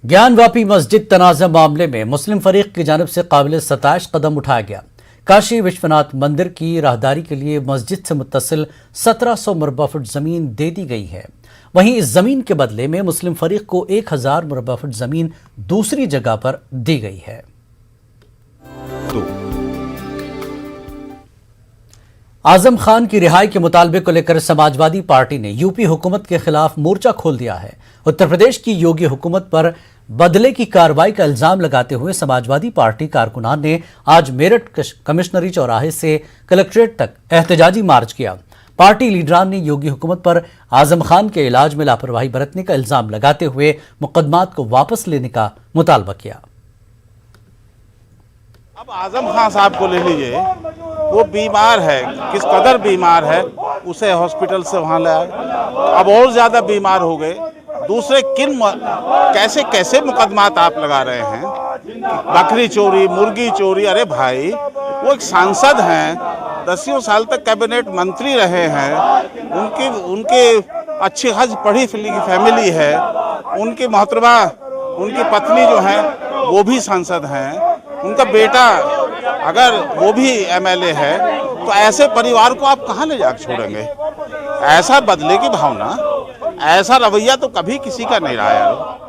ज्ञानवापी मस्जिद तनाज़ा मामले में मुस्लिम फरीक की जानिब से काबिल सताइश कदम उठाया गया। काशी विश्वनाथ मंदिर की राहदारी के लिए मस्जिद से मुत्तसिल 1700 मरबा फुट जमीन दे दी गई है। वहीं इस जमीन के बदले में मुस्लिम फरीक को 1000 मरबा फुट जमीन दूसरी जगह पर दी गई है। आजम खान की रिहाई के मुतालबे को लेकर समाजवादी पार्टी ने यूपी हुकूमत के खिलाफ मोर्चा खोल दिया है। उत्तर प्रदेश की योगी हुकूमत पर बदले की कार्रवाई का इल्जाम लगाते हुए समाजवादी पार्टी कारकुनान ने आज मेरठ कमिश्नरी चौराहे से कलेक्ट्रेट तक एहतजाजी मार्च किया। पार्टी लीडरान ने योगी हुकूमत पर आजम खान के इलाज में लापरवाही बरतने का इल्जाम लगाते हुए मुकदमात को वापस लेने का मुतालबा किया। अब आजम खान साहब को ले लीजिए, वो बीमार है, किस कदर बीमार है, उसे हॉस्पिटल से वहां ले आए, अब और ज्यादा बीमार हो गए। दूसरे कैसे कैसे मुकदमात आप लगा रहे हैं, बकरी चोरी, मुर्गी चोरी। अरे भाई, वो एक सांसद हैं, 10 साल तक कैबिनेट मंत्री रहे हैं, उनके अच्छी खासी पढ़ी लिखी फैमिली है, उनकी मोहतरमा, उनकी पत्नी जो है वो भी सांसद हैं, उनका बेटा अगर वो भी एमएलए है, तो ऐसे परिवार को आप कहाँ ले जाकर छोड़ेंगे? ऐसा बदले की भावना, ऐसा रवैया तो कभी किसी का नहीं रहा है।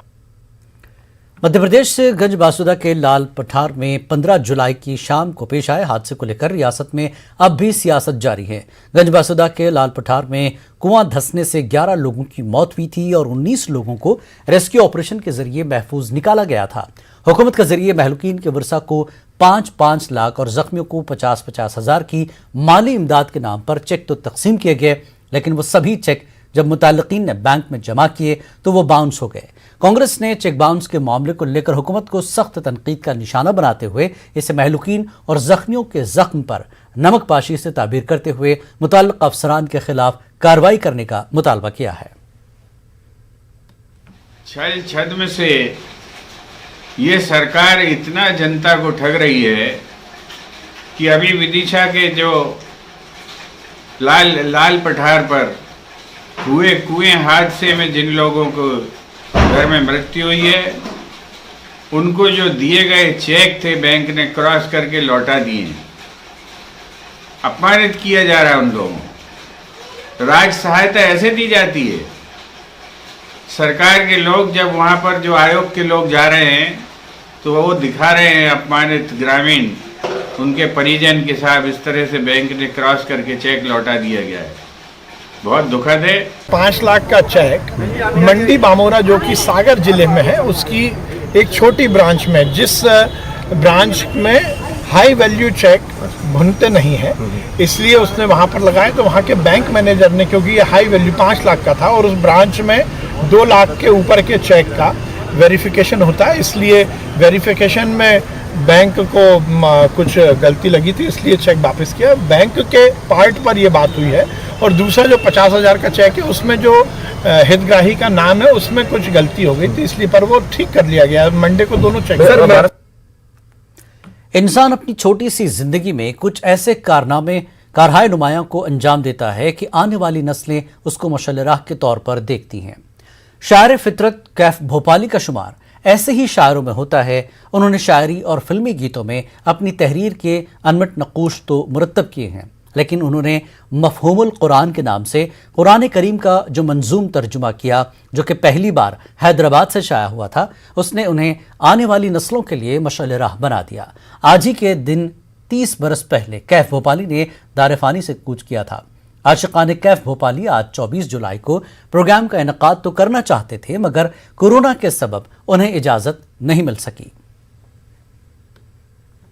मध्य प्रदेश से गंज बासुदा के लाल पठार में 15 जुलाई की शाम को पेश आए हादसे को लेकर रियासत में अब भी सियासत जारी है। गंज बासुदा के लाल पठार में कुआं धंसने से 11 लोगों की मौत हुई थी और 19 लोगों को रेस्क्यू ऑपरेशन के जरिए महफूज निकाला गया था। हुकूमत के जरिए महलूकीन के वर्षा को 5-5 लाख और जख्मियों को 50-50 हजार की माली इमदाद के नाम पर चेक तो तकसीम किए गए, लेकिन वो सभी चेक जब मुताल्लिकीन ने बैंक में जमा किए तो वो बाउंस हो गए। कांग्रेस ने चेक बाउंस के मामले को लेकर हुकूमत को सख्त तनकीद का निशाना बनाते हुए इसे महलूकीन और जख्मियों के जख्म पर नमक पाशी से ताबीर करते हुए मुतल्लिक़ अफसरान के खिलाफ कार्रवाई करने का मुतालबा किया है। छल छद्म से ये सरकार इतना जनता को ठग रही है कि अभी विदिशा के जो लाल पठार पर हुए कुएं हादसे में जिन लोगों को घर में मृत्यु हुई है, उनको जो दिए गए चेक थे बैंक ने क्रॉस करके लौटा दिए। अपमानित किया जा रहा है उन लोगों को। राज सहायता ऐसे दी जाती है। सरकार के लोग जब वहाँ पर जो आयोग के लोग जा रहे हैं तो वो दिखा रहे हैं अपमानित ग्रामीण, उनके परिजन के साथ इस तरह से बैंक ने क्रॉस करके चेक लौटा दिया गया है। बहुत दुखद है। 5 लाख का चेक मंडी बामोरा जो कि सागर जिले में है, उसकी एक छोटी ब्रांच में, जिस ब्रांच में हाई वैल्यू चेक भुनते नहीं है, इसलिए उसने वहां पर लगाए। तो वहां के बैंक मैनेजर ने, क्योंकि ये हाई वैल्यू 5 लाख का था और उस ब्रांच में 2 लाख के ऊपर के चेक का वेरिफिकेशन होता है, इसलिए वेरिफिकेशन में बैंक को कुछ गलती लगी थी, इसलिए चेक वापस किया। बैंक के पार्ट पर ये बात हुई है। और दूसरा जो 50,000 का चेक है, उसमें जो हितग्राही का नाम है उसमें कुछ गलती हो गई थी, इसलिए पर वो ठीक कर लिया गया। मंडे को दोनों चेक। इंसान अपनी छोटी सी जिंदगी में कुछ ऐसे कारहाय नुमायां को अंजाम देता है कि आने वाली नस्लें उसको मशाल राह के तौर पर देखती हैं। शायर फितरत कैफ भोपाली का शुमार ऐसे ही शायरों में होता है। उन्होंने शायरी और फिल्मी गीतों में अपनी तहरीर के अनमट नकूश तो मुरतब किए हैं, लेकिन उन्होंने मफहूमुल कुरान के नाम से कुरान करीम का जो मंजूम तर्जुमा किया, जो कि पहली बार हैदराबाद से शाया हुआ था, उसने उन्हें आने वाली नस्लों के लिए मशाल राह बना दिया। आज ही के दिन 30 बरस पहले कैफ भोपाली ने दारफानी से कूच किया था। आशिकान कैफ भोपाली आज 24 जुलाई को प्रोग्राम का इनेकाद तो करना चाहते थे, मगर कोरोना के सबब उन्हें इजाज़त नहीं मिल सकी।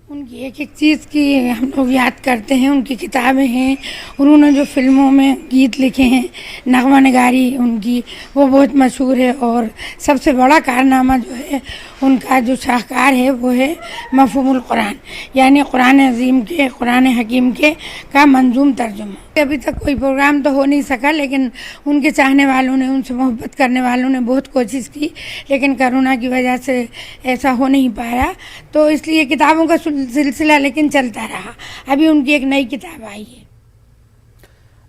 उनकी एक एक चीज़ की हम लोग याद करते हैं। उनकी किताबें हैं, उन्होंने जो फिल्मों में गीत लिखे हैं, नगमा नगारी उनकी वो बहुत मशहूर है। और सबसे बड़ा कारनामा जो है उनका, जो शाहकार है, वो है मफहूमुल कुरान, यानी कुरान अजीम के, कुरान हकीम के का मंजूम तर्जुमा। अभी तक कोई प्रोग्राम तो हो नहीं सका, लेकिन उनके चाहने वालों ने, उनसे मोहब्बत करने वालों ने बहुत कोशिश की, लेकिन कोरोना की वजह से ऐसा हो नहीं पाया। तो इसलिए किताबों का सिलसिला लेकिन चलता रहा। अभी उनकी एक नई किताब आई है।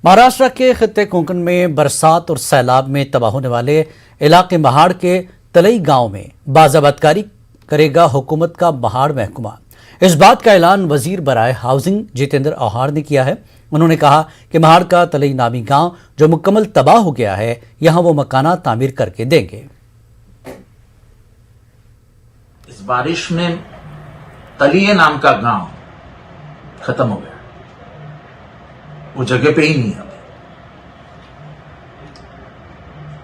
महाराष्ट्र के खित्ते कोंकण में बरसात और सैलाब में तबाह होने वाले इलाके महाड़ के तलई गांव में बाज़ाबतकारी करेगा हुकूमत का महाड़ महकमा। इस बात का ऐलान वजीर बराए हाउसिंग जितेंद्र औहाड़ ने किया है। उन्होंने कहा कि महाड़ का तलई नामी गांव जो मुकम्मल तबाह हो गया है, यहां वो मकाना तामीर करके देंगे। इस बारिश में तलिये नाम का गांव खत्म हो गया, वो जगह पे ही नहीं है।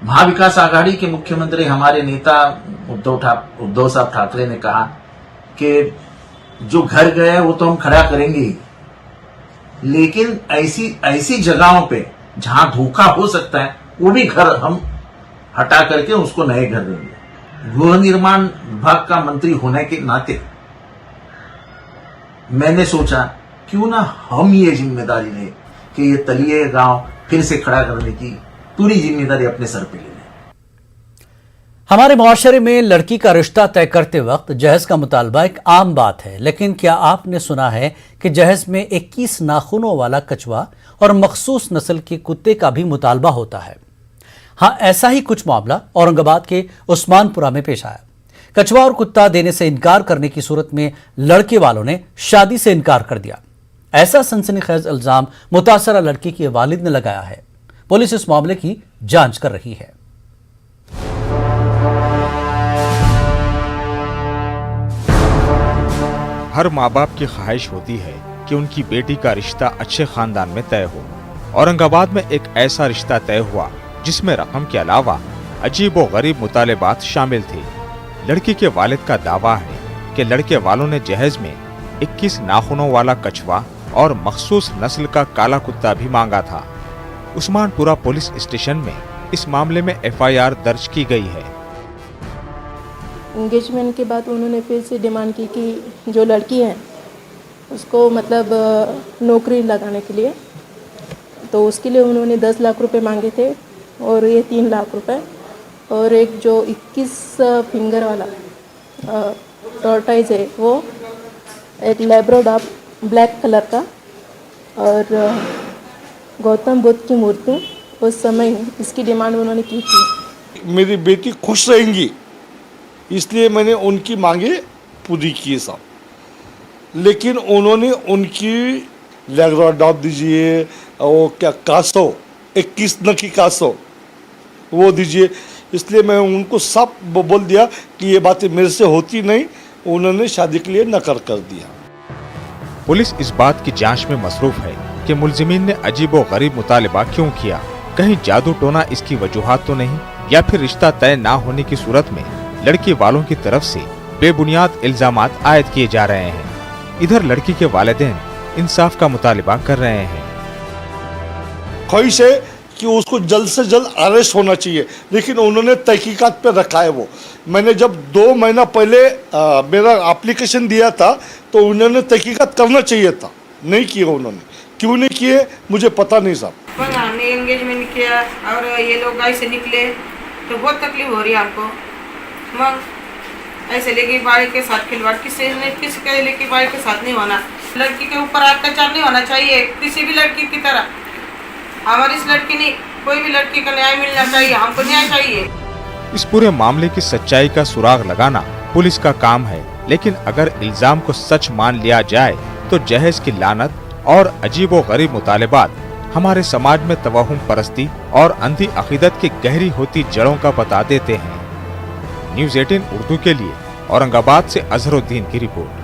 महाविकास आघाड़ी के मुख्यमंत्री हमारे नेता उद्धव साहब ठाकरे ने कहा कि जो घर गए वो तो हम खड़ा करेंगे ही, लेकिन ऐसी जगहों पे जहां धोखा हो सकता है वो भी घर हम हटा करके उसको नए घर देंगे। गृह निर्माण विभाग का मंत्री होने के नाते मैंने सोचा क्यों ना हम ये जिम्मेदारी लें कि ये तलिये गांव फिर से खड़ा करने की पूरी जिम्मेदारी अपने सर पे ले लें। हमारे मुआशरे में लड़की का रिश्ता तय करते वक्त जहेज का मुतालबा एक आम बात है, लेकिन क्या आपने सुना है कि जहेज में 21 नाखूनों वाला कछुआ और मखसूस नस्ल के कुत्ते का भी मुतालबा होता है। हाँ, ऐसा ही कुछ मामला औरंगाबाद के उस्मानपुरा में पेश आया। कछुआ और कुत्ता देने से इनकार करने की सूरत में लड़के वालों ने शादी से इनकार कर दिया। ऐसा सनसनीखेज इल्जाम मुतासरा लड़की के वालिद ने लगाया है। पुलिस इस मामले की जांच कर रही है। हर माँ बाप की ख्वाहिश होती है कि उनकी बेटी का रिश्ता अच्छे खानदान में तय हो। औरंगाबाद में एक ऐसा रिश्ता तय हुआ जिसमें रकम के अलावा अजीब व गरीब मुतालिबात शामिल थे। लड़की के वालिद का दावा है कि लड़के वालों ने जहेज में 21 नाखूनों वाला कछुआ और मखसूस नस्ल का काला कुत्ता भी मांगा था। उस्मानपुरा पुलिस स्टेशन में इस मामले में FIR दर्ज की गई है। एंगेजमेंट के बाद उन्होंने फिर से डिमांड की कि जो लड़की है उसको मतलब नौकरी लगाने के लिए, तो उसके लिए उन्होंने 10 लाख रुपए मांगे थे और ये 3 लाख रुपए, और एक जो 21 फिंगर वाला टॉर्टाइज है वो एक लैब्राडोर ब्लैक कलर का, और गौतम बुद्ध की मूर्ति उस समय इसकी डिमांड उन्होंने की थी। मेरी बेटी खुश रहेंगी इसलिए मैंने उनकी मांगे पूरी की साहब, लेकिन उन्होंने उनकी लैब्राडोर दीजिए और क्या कासो 21 नखी कासो वो दीजिए, इसलिए मैं उनको सब बोल दिया कि ये बातें मेरे से होती नहीं। उन्होंने शादी के लिए नकार कर दिया। पुलिस इस बात की जांच में मसरूफ है कि मुलजिमीन ने अजीब व गरीब मुतालिबा क्यों किया। कहीं जादू टोना इसकी वजूहात तो नहीं, या फिर रिश्ता तय ना होने की सूरत में लड़की वालों की तरफ से बेबुनियाद इल्जामात आयद किए जा रहे हैं। इधर लड़की के वालिदैन इंसाफ का मुतालिबा कर रहे हैं। ख्वाहिश है कि उसको जल्द से जल्द अरेस्ट होना चाहिए, लेकिन उन्होंने तहकीकात पे रखा है। वो मैंने जब 2 महीना पहले मेरा एप्लीकेशन दिया था तो उन्होंने तहकीकात करना चाहिए था, नहीं किया उन्होंने। क्यों नहीं किए मुझे पता नहीं साहब। हमने एंगेजमेंट किया और ये लोग ऐसे निकले तो बहुत तकलीफ हो रही है हमको। मग ऐसे लेके बाड़ी के साथ खिलवाड़ किसी के लेके बाड़ी के साथ नहीं होना। लड़की के ऊपर अत्याचार नहीं होना चाहिए किसी भी लड़की की तरह। हमारी इस लड़की नहीं, कोई भी लड़की का न्याय मिलना चाहिए, हमको न्याय चाहिए। इस पूरे मामले की सच्चाई का सुराग लगाना पुलिस का काम है, लेकिन अगर इल्जाम को सच मान लिया जाए तो जहेज की लानत और अजीब व गरीब मुतालिबात हमारे समाज में तवहुम परस्ती और अंधी अकीदत की गहरी होती जड़ों का बता देते हैं। न्यूज़ 18 उर्दू के लिए औरंगाबाद से अजहरुद्दीन की रिपोर्ट।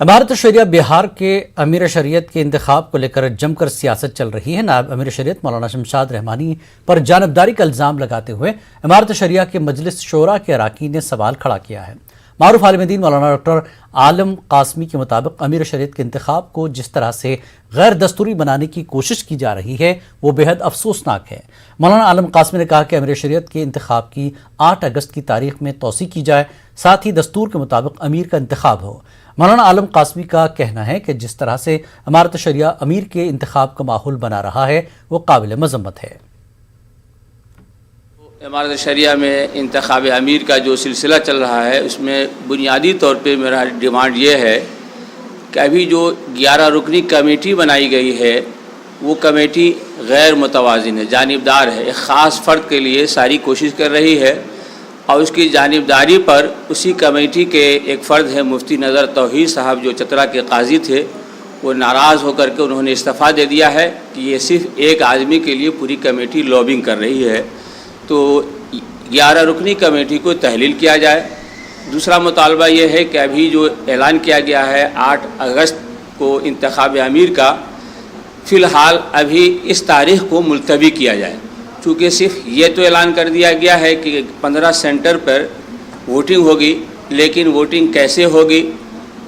इमारत शरिया बिहार के अमीर शरीयत के इंतखाब को लेकर जमकर सियासत चल रही है। नायब अमीर शरीयत मौलाना शमशाद रहमानी पर जानबदारी का इल्जाम लगाते हुए इमारत शरिया के मजलिस शोरा के अराकीन ने सवाल खड़ा किया है। मारूफ आलिम दीन मौलाना डॉक्टर आलम कासमी के मुताबिक अमीर शरीयत के इंतखाब को जिस तरह से गैर दस्तूरी बनाने की कोशिश की जा रही है वो बेहद अफसोसनाक है। मौलाना आलम कासमी ने कहा कि अमीर शरीयत के इंतखाब की 8 अगस्त की तारीख में तौसी की जाए, साथ ही दस्तूर के मुताबिक अमीर का इंतखाब हो। मौलाना आलम कासमी का कहना है कि जिस तरह से इमारत शरिया अमीर के इंतखाब का माहौल बना रहा है वो काबिल मजम्मत है। इमारत शरिया में इंतखाब अमीर का जो सिलसिला चल रहा है उसमें बुनियादी तौर पे मेरा डिमांड ये है कि अभी जो 11 रुकनी कमेटी बनाई गई है वो कमेटी गैर मुतवाज़िन है, जानिबदार है, एक ख़ास फ़र्द के लिए सारी कोशिश कर रही है और उसकी जानिबदारी पर उसी कमेटी के एक फ़र्द है मुफ्ती नज़र तौहीद साहब जो चतरा के काजी थे, वो नाराज़ होकर के उन्होंने इस्तीफ़ा दे दिया है कि ये सिर्फ़ एक आदमी के लिए पूरी कमेटी लॉबिंग कर रही है। तो 11 रुकनी कमेटी को तहलील किया जाए। दूसरा मुतालबा ये है कि अभी जो ऐलान किया गया है 8 अगस्त को इंतखाब अमीर का, फ़िलहाल अभी इस तारीख़ को मुलतवी किया जाए, चूँकि सिर्फ ये तो ऐलान कर दिया गया है कि 15 सेंटर पर वोटिंग होगी, लेकिन वोटिंग कैसे होगी,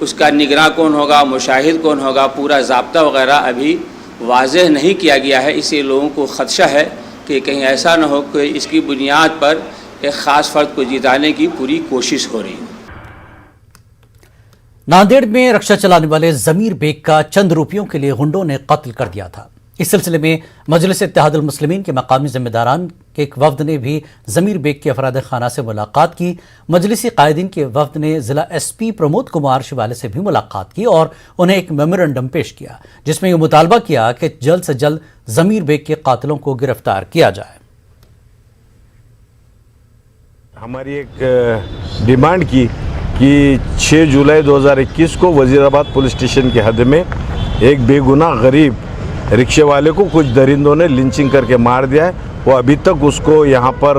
उसका निगरान कौन होगा, मुशाहिद कौन होगा, पूरा ज़ाब्ता वगैरह अभी वाज़ेह नहीं किया गया है। इसलिए लोगों को ख़दशा है कि कहीं ऐसा न हो कि इसकी बुनियाद पर एक ख़ास फ़र्द को जिताने की पूरी कोशिश हो रही है। नांदेड़ में रक्षा चलाने वाले ज़मीर बेग का चंद रुपयों के लिए गुंडों ने कत्ल कर दिया था। इस सिलसिले में मजलिस इत्तेहादुल मुस्लिमीन के मकामी जिम्मेदारान के एक वफ्द ने भी ज़मीर बेग के अफराद खाना से मुलाकात की। मजलिसी कायदीन के वफ्द ने ज़िला SP प्रमोद कुमार शिवाले से भी मुलाकात की और उन्हें एक मेमोरेंडम पेश किया, जिसमें यह मुतालबा किया कि जल्द से जल्द ज़मीर बेग के कातिलों को गिरफ्तार किया जाए। हमारी एक डिमांड की कि 6 जुलाई 2021 को वजीराबाद पुलिस स्टेशन के हद में एक बेगुनाह गरीब रिक्शे वाले को कुछ दरिंदों ने लिंचिंग करके मार दिया है। वो अभी तक उसको यहाँ पर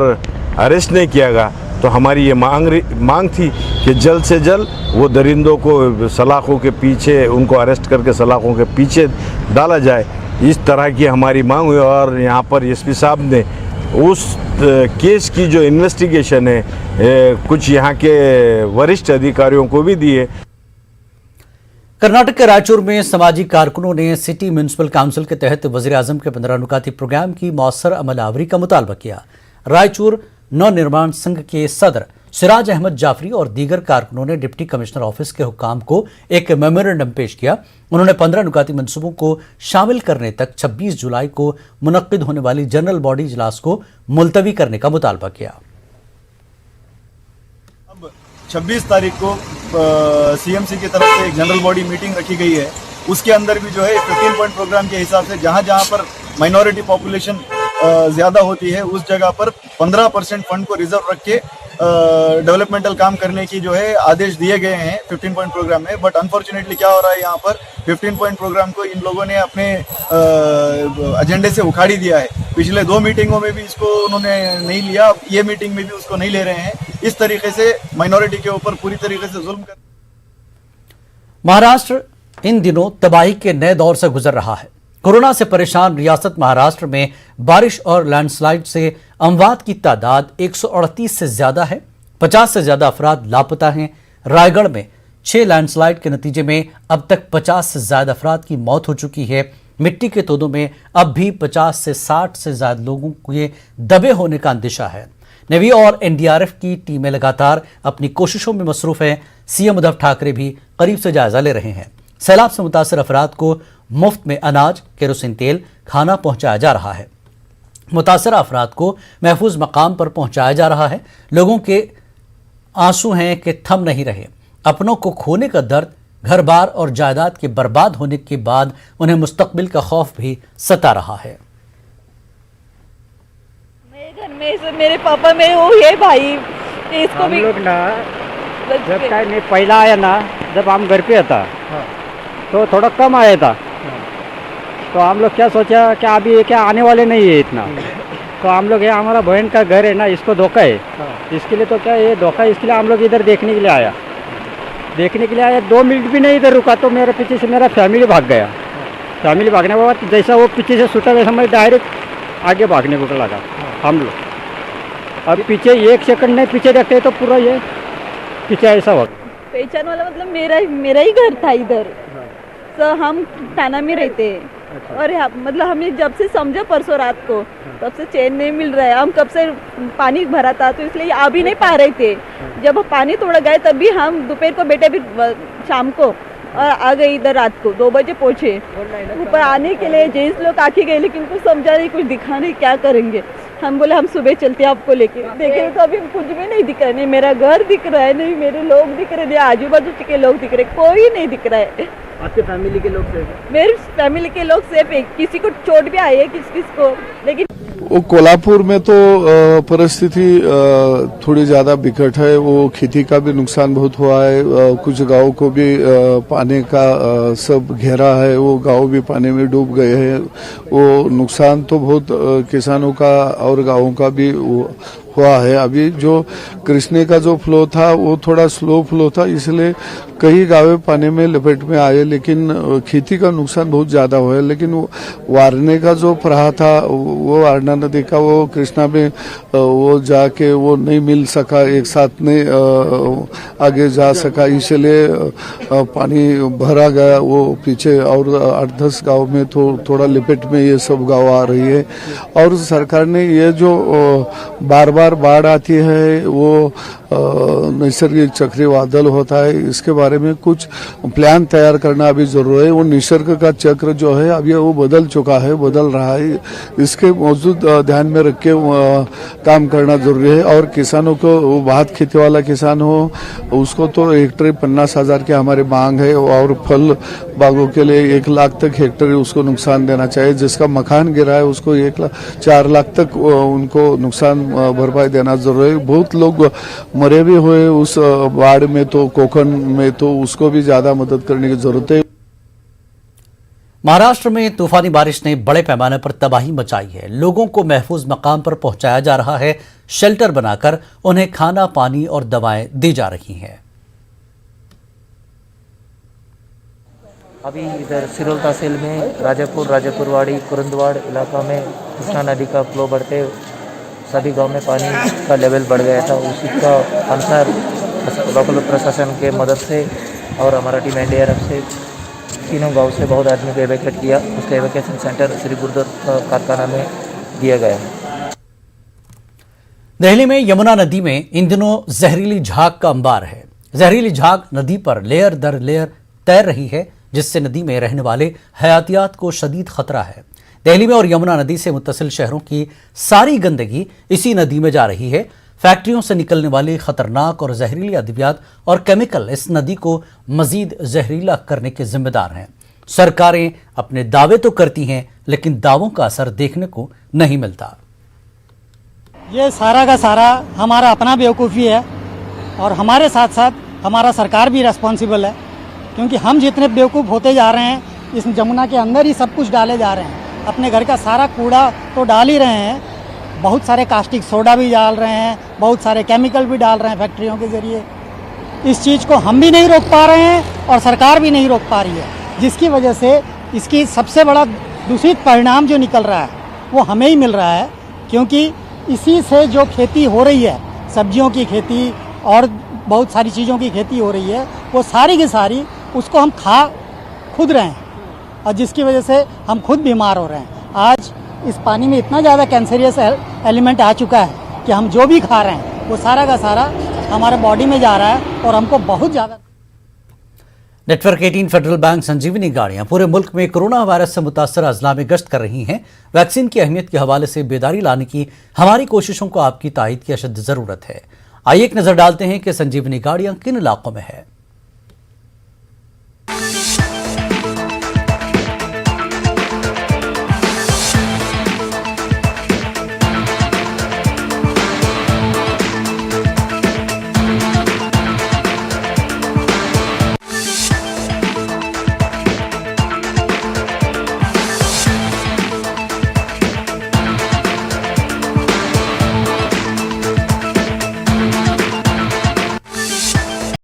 अरेस्ट नहीं किया गया। तो हमारी ये मांग थी कि जल्द से जल्द वो दरिंदों को सलाखों के पीछे, उनको अरेस्ट करके सलाखों के पीछे डाला जाए। इस तरह की हमारी मांग हुई और यहाँ पर SP साहब ने उस केस की जो इन्वेस्टिगेशन है कुछ यहाँ के वरिष्ठ अधिकारियों को भी दी है। कर्नाटक के रायचूर में समाजी कारकुनों ने सिटी म्यूनिसिपल काउंसिल के तहत वज़ीर आज़म के 15 नुकाती प्रोग्राम की मौसर अमल आवरी का मुतालबा किया। रायचूर नवनिर्माण संघ के सदर सिराज अहमद जाफरी और दीगर कारकुनों ने डिप्टी कमिश्नर ऑफिस के हुक्काम को एक मेमोरेंडम पेश किया। उन्होंने 15 नुकाती मंसूबों को शामिल करने तक 26 जुलाई को मुनक्किद होने वाली जनरल बॉडी इजलास को मुलतवी करने का मुतालबा किया। 26 तारीख को CMC की तरफ से एक जनरल बॉडी मीटिंग रखी गई है। उसके अंदर भी जो है 15 पॉइंट प्रोग्राम के हिसाब से जहाँ जहाँ पर माइनॉरिटी पॉपुलेशन ज़्यादा होती है उस जगह पर 15% फंड को रिजर्व रख के डेवलपमेंटल काम करने की जो है आदेश दिए गए हैं 15 पॉइंट प्रोग्राम में। बट अनफॉर्चुनेटली क्या हो रहा है, यहाँ पर 15 पॉइंट प्रोग्राम को इन लोगों ने अपने एजेंडे से उखाड़ी दिया है। पिछले 2 मीटिंगों में भी इसको उन्होंने नहीं लिया, अब ये मीटिंग में भी उसको नहीं ले रहे हैं। इस तरीके से माइनॉरिटी के ऊपर पूरी तरीके से जुल्म कर। महाराष्ट्र इन दिनों तबाही के नए दौर से गुजर रहा है। कोरोना से परेशान रियासत महाराष्ट्र में बारिश और लैंडस्लाइड से अमवात की तादाद 138 से ज्यादा है। 50 से ज्यादा अफराद लापता हैं। रायगढ़ में 6 लैंडस्लाइड के नतीजे में अब तक 50 से ज्यादा अफराद की मौत हो चुकी है। मिट्टी के तोदों में अब भी 50 से 60 से ज्यादा लोगों के दबे होने का अंदेशा है। नेवी और NDRF की टीमें लगातार अपनी कोशिशों में मसरूफ हैं। CM उद्धव ठाकरे भी करीब से जायजा ले रहे हैं। सैलाब से मुतासर अफराद को मुफ्त में अनाज, केरोसिन तेल, खाना पहुंचाया जा रहा है। मुतासर अफराद को महफूज मकाम पर पहुंचाया जा रहा है। लोगों के आंसू हैं कि थम नहीं रहे। अपनों को खोने का दर्द, घर बार और जायदाद के बर्बाद होने के बाद उन्हें मुस्तकबिल का खौफ भी सता रहा है। मेरे घर में मेरे पापा में वो है भाई, इसको हम भी लोग ना जब टाइम में पहला आया ना, जब हम घर पे था तो थोड़ा कम आया था। तो हम लोग क्या सोचा कि अभी ये क्या आने वाले नहीं है इतना। तो हम लोग ये हमारा बहन का घर है ना, इसको धोखा है, इसके लिए तो क्या ये धोखा, इसके लिए हम लोग इधर देखने के लिए आया। 2 मिनट भी नहीं इधर रुका तो मेरे पीछे से मेरा फैमिली भाग गया। फैमिली भागने के बाद जैसा वो पीछे से छूटा वैसा मैं डायरेक्ट आगे भागने को लगा हम लोग। अब पीछे 1 सेकंड नहीं पीछे देखते तो पूरा ये पीछे ऐसा हुआ। पहचान वाला मतलब मेरा ही घर था इधर। तो हम थाना में रहते हैं और मतलब हमें जब से समझा परसों रात को तब से चैन नहीं मिल रहा है। हम कब से पानी भरा था तो इसलिए आ भी नहीं पा रहे थे। जब पानी थोड़ा गए तब भी हम दोपहर को बैठे, फिर शाम को और आ गए इधर रात को 2 बजे पहुँचे। ऊपर आने के लिए जेंट्स लोग आके गए लेकिन कुछ समझा नहीं, कुछ दिखा नहीं, क्या करेंगे। हम बोले हम सुबह चलते हैं आपको लेके, देखे तो अभी कुछ भी नहीं दिख रहा है, नहीं मेरा घर दिख रहा है, नहीं मेरे लोग दिख रहे, नहीं आजू बाजू के लोग दिख रहे, कोई नहीं दिख रहा है। आपके फैमिली के लोग सेफ हैं? मेरी फैमिली के लोग सेफ है, किसी को चोट भी आई है किस को, लेकिन वो कोल्हापुर में तो परिस्थिति थोड़ी ज्यादा बिकट है। वो खेती का भी नुकसान बहुत हुआ है, कुछ गांव को भी पानी का सब घेरा है, वो गांव भी पानी में डूब गए हैं। वो नुकसान तो बहुत किसानों का और गांवों का भी हुआ है। अभी जो कृष्णे का जो फ्लो था वो थोड़ा स्लो फ्लो था, इसलिए कई गाँव पानी में लपेट में आए, लेकिन खेती का नुकसान बहुत ज्यादा हुआ है। लेकिन वारने का जो प्रवाह था वो वारणा नदी का वो कृष्णा में वो जाके वो नहीं मिल सका, एक साथ नहीं आगे जा सका, इसलिए पानी भरा गया वो पीछे, और 8-10 गाँव में थोड़ा लिपेट में ये सब गाँव आ रही है। और सरकार ने ये जो बार बार बाढ़ आती है, वो नैसर्गिक चक्रवादल होता है, इसके बारे में कुछ प्लान तैयार करना अभी जरूरी है। वो निसर्ग का चक्र जो है अभी वो बदल चुका है, बदल रहा है, इसके मौजूद ध्यान में रख के काम करना जरूरी है। और किसानों को, वो बहुत खेती वाला किसान हो उसको तो हेक्टेयर 50,000 की हमारी मांग है, और फल बागों के लिए 1 लाख तक हेक्टेयर उसको नुकसान देना चाहिए। जिसका मकान गिरा है उसको 4 लाख तक उनको नुकसान भरपाई देना जरूरी है। बहुत लोग मरे भी हुए उस बाढ़ में, तो कोकण में, तो उसको भी ज्यादा मदद करने की जरूरत है। महाराष्ट्र में तूफानी बारिश ने बड़े पैमाने पर तबाही मचाई है। लोगों को महफूज मकाम पर पहुंचाया जा रहा है, शेल्टर बनाकर उन्हें खाना, पानी और दवाएं दी जा रही हैं। अभी इधर सिरोल तहसील में राजापुरवाड़ी कुरुंदवाड़ इलाका में कृष्णा नदी का फ्लो बढ़ते सभी गांव में पानी का लेवल बढ़ गया था। उसी का अनुसार लोकल प्रशासन के मदद से और हमारा टीम एनडीआरएफ से तीनों गांव से बहुत आदमी को एवेक्यूएट किया। उसका एवेक्यूएशन सेंटर श्री गुरुद्वारा कारखाना में दिया गया है। दिल्ली में यमुना नदी में इन दिनों जहरीली झाग का अंबार है। जहरीली झाग नदी पर लेयर दर लेयर तैर रही है, जिससे नदी में रहने वाले हयातियात को शदीद खतरा है। दिल्ली में और यमुना नदी से मुत्तसिल शहरों की सारी गंदगी इसी नदी में जा रही है। फैक्ट्रियों से निकलने वाले खतरनाक और जहरीली अद्वियात और केमिकल इस नदी को मजीद जहरीला करने के जिम्मेदार हैं। सरकारें अपने दावे तो करती हैं, लेकिन दावों का असर देखने को नहीं मिलता। ये सारा का सारा हमारा अपना बेवकूफ़ी है, और हमारे साथ साथ हमारा सरकार भी रिस्पॉन्सिबल है, क्योंकि हम जितने बेवकूफ़ होते जा रहे हैं, इस जमुना के अंदर ही सब कुछ डाले जा रहे हैं। अपने घर का सारा कूड़ा तो डाल ही रहे हैं, बहुत सारे कास्टिक सोडा भी डाल रहे हैं, बहुत सारे केमिकल भी डाल रहे हैं फैक्ट्रियों के ज़रिए। इस चीज़ को हम भी नहीं रोक पा रहे हैं और सरकार भी नहीं रोक पा रही है, जिसकी वजह से इसकी सबसे बड़ा दूषित परिणाम जो निकल रहा है वो हमें ही मिल रहा है। क्योंकि इसी से जो खेती हो रही है, सब्जियों की खेती और बहुत सारी चीज़ों की खेती हो रही है, वो सारी की सारी उसको हम खा खुद रहे हैं, और जिसकी वजह से हम खुद बीमार हो रहे हैं। आज इस पानी में इतना ज़्यादा कैंसरियस एलिमेंट आ चुका है कि हम जो भी खा रहे हैं वो सारा का सारा हमारे बॉडी में जा रहा है, और हमको बहुत ज़्यादा। नेटवर्क 18 फेडरल बैंक संजीवनी गाड़ियां पूरे मुल्क में कोरोना वायरस से मुतासर अजला में गश्त कर रही हैं। वैक्सीन की अहमियत के हवाले से बेदारी लाने की हमारी कोशिशों को आपकी तायद की अशद ज़रूरत है। आइए एक नज़र डालते हैं कि संजीवनी गाड़ियां किन इलाकों में है।